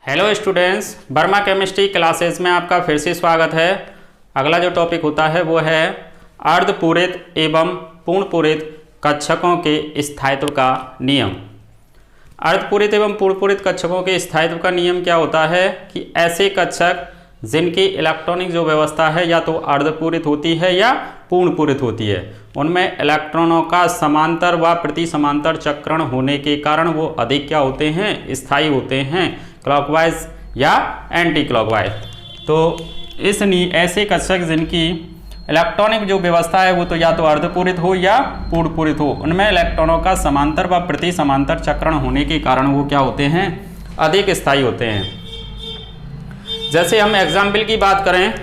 Hello students, Verma chemistry classes में आपका फिर से स्वागत है। अगला जो टॉपिक होता है वो है अर्धपूरित एवं पूर्णपूरित कक्षकों के स्थायित्व का नियम। अर्धपूरित एवं पूर्णपूरित कक्षकों के स्थायित्व का नियम क्या होता है कि ऐसे कक्षक जिनकी इलेक्ट्रॉनिक जो व्यवस्था है या तो अर्धपूरित होती है या पूर्णपूरित होती है, उनमें इलेक्ट्रॉनों का समांतर व प्रति समांतर चक्रण होने के कारण वो अधिक क्या होते हैं, स्थायी होते हैं, क्लॉकवाइज या एंटी क्लॉकवाइज। तो ऐसे कक्षक जिनकी इलेक्ट्रॉनिक जो व्यवस्था है वो तो या तो अर्धपूरित हो या पूर्णपूरित हो, उनमें इलेक्ट्रॉनों का समांतर व प्रति समांतर चक्रण होने के कारण वो क्या होते हैं, अधिक स्थायी होते हैं। जैसे हम एग्जाम्पल की बात करें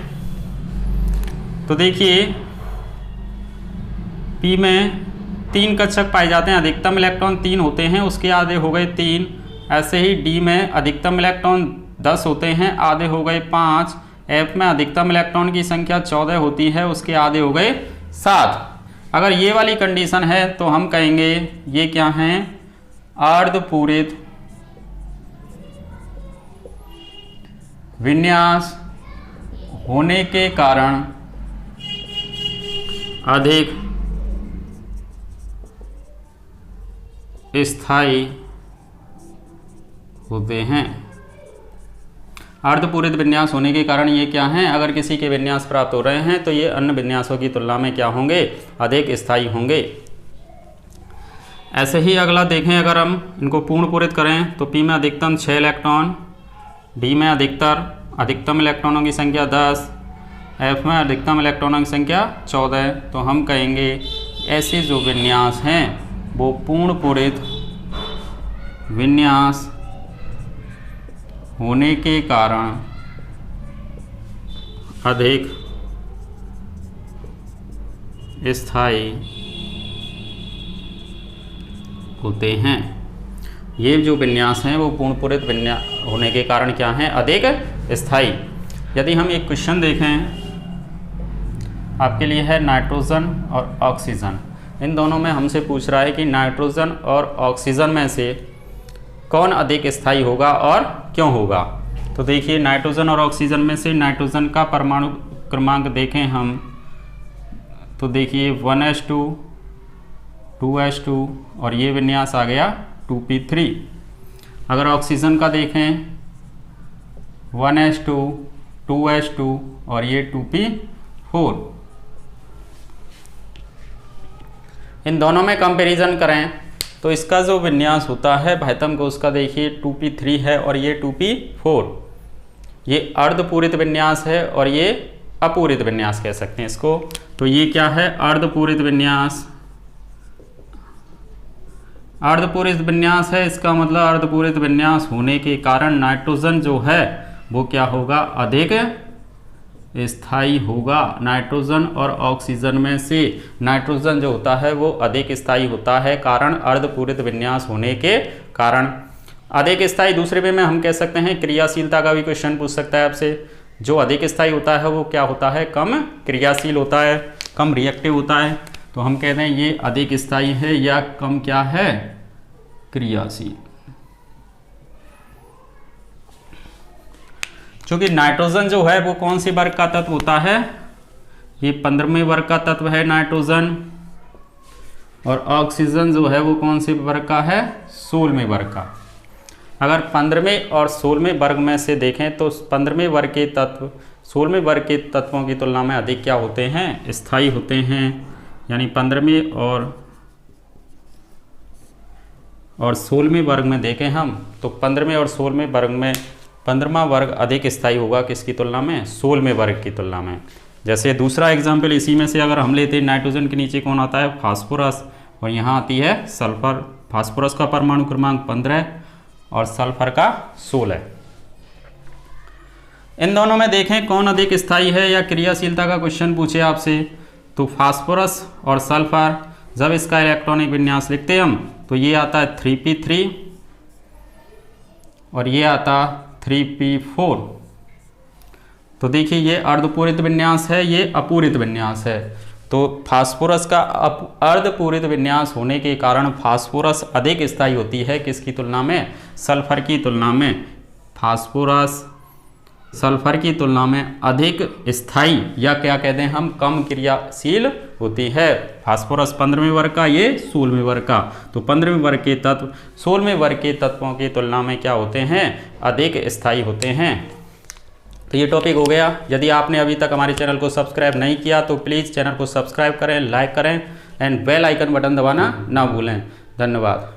तो देखिए पी में 3 कक्षक पाए जाते हैं, अधिकतम इलेक्ट्रॉन 3 होते हैं, उसके आधे हो गए 3। ऐसे ही डी में अधिकतम इलेक्ट्रॉन 10 होते हैं, आधे हो गए 5। एफ में अधिकतम इलेक्ट्रॉन की संख्या 14 होती है, उसके आधे हो गए 7। अगर ये वाली कंडीशन है तो हम कहेंगे ये क्या हैं, अर्धपूरित विन्यास होने के कारण अधिक स्थायी होते हैं। अर्धपूरित विन्यास होने के कारण ये क्या हैं, अगर किसी के विन्यास प्राप्त हो रहे हैं तो ये अन्य विन्यासों की तुलना में क्या होंगे, अधिक स्थायी होंगे। ऐसे ही अगला देखें, अगर हम इनको पूर्णपूरित करें तो पी में अधिकतम 6 इलेक्ट्रॉन, डी में अधिकतम इलेक्ट्रॉनों की संख्या 10, एफ में अधिकतम इलेक्ट्रॉनों की संख्या 14। तो हम कहेंगे ऐसे जो विन्यास हैं वो पूर्णपूरित विन्यास होने के कारण अधिक स्थायी होते हैं। ये जो विन्यास हैं वो पूर्णपूरित विन्यास होने के कारण क्या हैं, अधिक स्थायी। यदि हम एक क्वेश्चन देखें आपके लिए है नाइट्रोजन और ऑक्सीजन, इन दोनों में हमसे पूछ रहा है कि नाइट्रोजन और ऑक्सीजन में से कौन अधिक स्थायी होगा और क्यों होगा। तो देखिए नाइट्रोजन और ऑक्सीजन में से नाइट्रोजन का परमाणु क्रमांक देखें हम तो देखिए 1s2 2s2 और ये विन्यास आ गया 2p3। अगर ऑक्सीजन का देखें 1s2 2s2 और ये 2p4। इन दोनों में कंपैरिजन करें तो इसका जो विन्यास होता है भाइतम को उसका देखिए 2p3 है और ये 2p4। ये अर्धपूरित विन्यास है और ये अपूरित विन्यास कह सकते हैं इसको। तो ये क्या है, अर्धपूरित विन्यास। अर्धपूरित विन्यास है, इसका मतलब अर्धपूरित विन्यास होने के कारण नाइट्रोजन जो है वो क्या होगा, अधिक स्थायी होगा। नाइट्रोजन और ऑक्सीजन में से नाइट्रोजन जो होता है वो अधिक स्थायी होता है, कारण अर्धपूरित विन्यास होने के कारण अधिक स्थायी। दूसरे वे में हम कह सकते हैं क्रियाशीलता का भी क्वेश्चन पूछ सकता है आपसे। जो अधिक स्थायी होता है वो क्या होता है, कम क्रियाशील होता है, कम रिएक्टिव होता है। तो हम कहते हैं ये अधिक स्थायी है या कम क्या है, क्रियाशील। क्योंकि नाइट्रोजन जो है वो कौन सी वर्ग का तत्व होता है, ये 15वें वर्ग का तत्व है नाइट्रोजन। और ऑक्सीजन जो है वो कौन से वर्ग का है, 16वें वर्ग का। अगर 15वें और 16वें वर्ग में से देखें तो 15वें वर्ग के तत्व 16वें वर्ग के तत्वों की तुलना में अधिक क्या होते हैं, स्थायी होते हैं। यानी 15वें और 16वें वर्ग में देखें हम तो 15वें और 16वें वर्ग में 15वां वर्ग अधिक स्थायी होगा किसकी तुलना में, 16वें वर्ग की तुलना में। जैसे दूसरा एग्जाम्पल इसी में से अगर हम लेते हैं, नाइट्रोजन के नीचे कौन आता है, फास्फोरस, और यहाँ आती है सल्फर। फास्फोरस का परमाणु क्रमांक 15 और सल्फर का 16। इन दोनों में देखें कौन अधिक स्थायी है या क्रियाशीलता का क्वेश्चन पूछे आपसे तो फास्फोरस और सल्फर, जब इसका इलेक्ट्रॉनिक विन्यास लिखते हम तो ये आता है 3p3 और ये आता 3p4। तो देखिए ये अर्धपूरित विन्यास है, ये अपूरित विन्यास है। तो फास्फोरस का अर्धपूरित विन्यास होने के कारण फास्फोरस अधिक स्थायी होती है किसकी तुलना में, सल्फर की तुलना में। फास्फोरस सल्फर की तुलना में अधिक स्थायी या क्या कहते हैं हम कम क्रियाशील होती है। फास्फोरस 15वें वर्ग का, ये 16वें वर्ग का। तो 15वें वर्ग के तत्व 16वें वर्ग के तत्वों की तुलना में क्या होते हैं, अधिक स्थायी होते हैं। तो ये टॉपिक हो गया। यदि आपने अभी तक हमारे चैनल को सब्सक्राइब नहीं किया तो प्लीज़ चैनल को सब्सक्राइब करें, लाइक करें एंड बेल आइकन बटन दबाना ना भूलें। धन्यवाद।